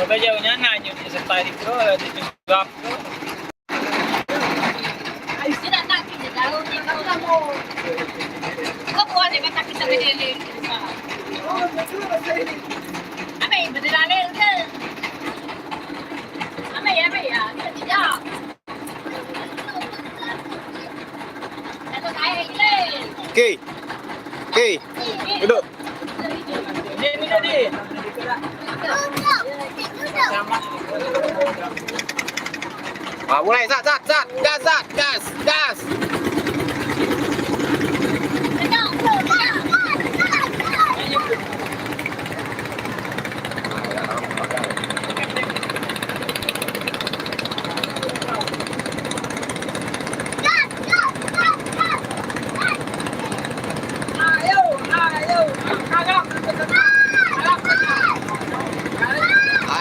Coba jauhnya nanya di setari bro, di juga bro. Tidak tak kita tahu ni kalau kamu. Kau buat ni kata kita berdiri. Apa yang berdiri ke? Apa ya? Kita tidak. Okey. Duduk. Ni. Mulai sat. Gas.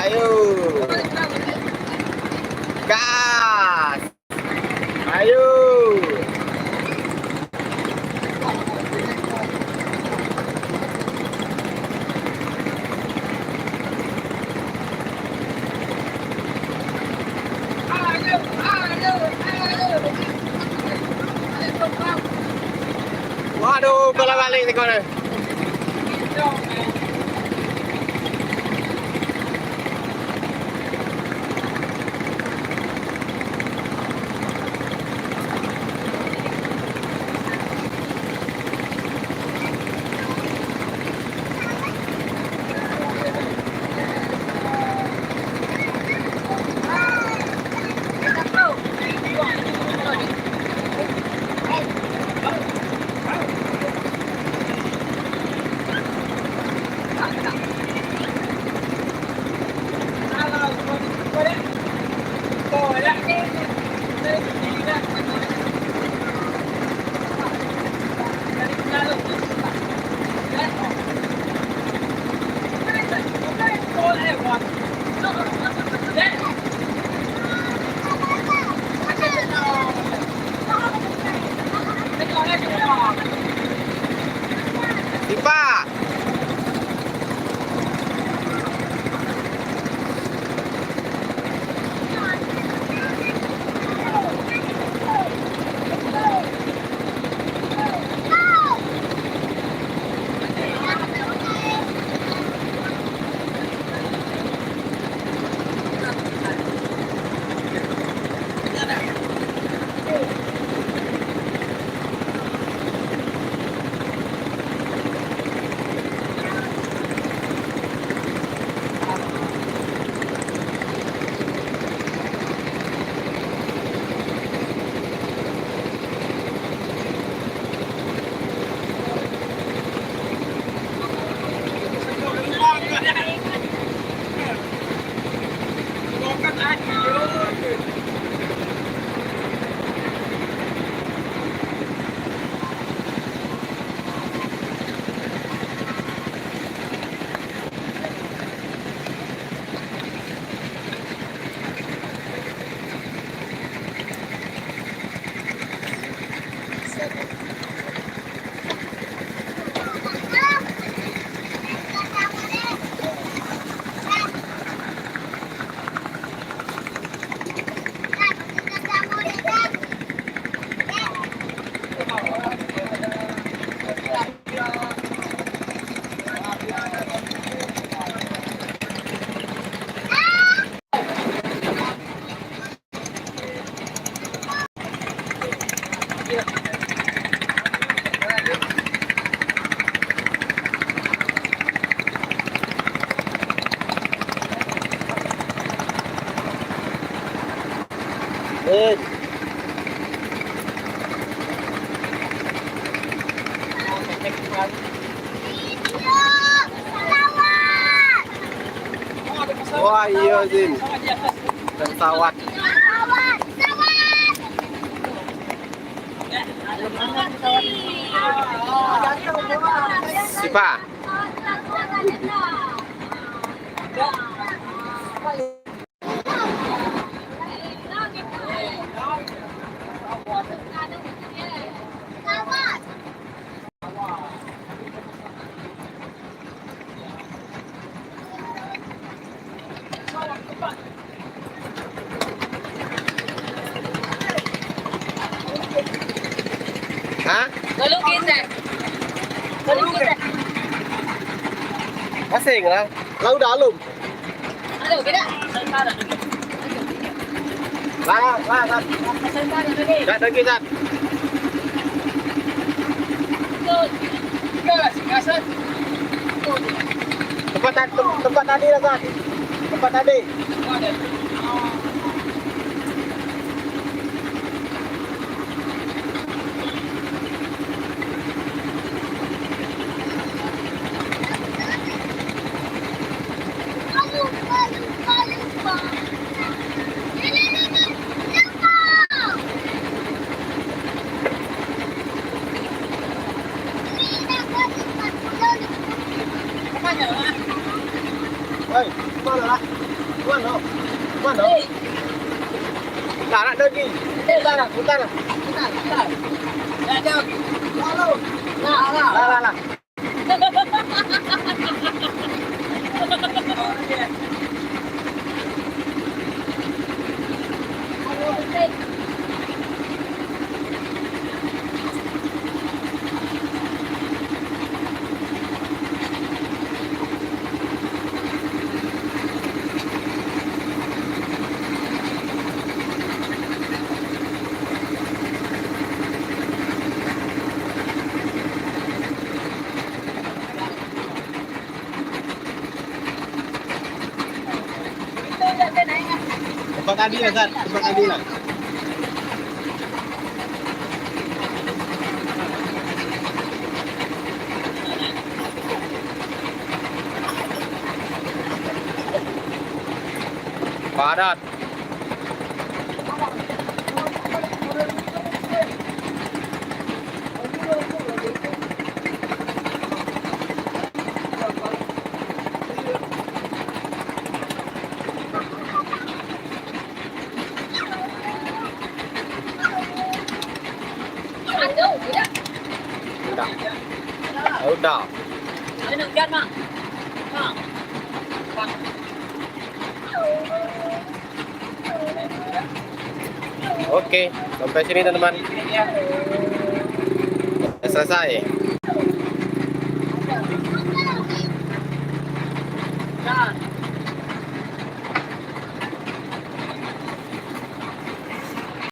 Ayo. Gas. Ayo. Waduh, bola balik ni kau ni. Tipa. Wah iya Zin. Pesawat. Sipa. Kalugit eh. Kalugit eh. Asing lah. Lalu dalam. Ano, gina? Lah, lah. Dah lagi Zat. Gas, gasan. Tempat tadi lah Zat. Tempat tadi. Ada. Hei, mana lah? Mana? Mana? Tak nak lagi. Putar lah, putar lah. Dah jauh. Lalu. Lah, lah. Tempat tadi lah Zat. Tempat tadi lah. Padat. Ano, gina? Udah. Ano, gan, ma? Ma. Oke, sampai sini teman-teman. Sudah selesai. Yan.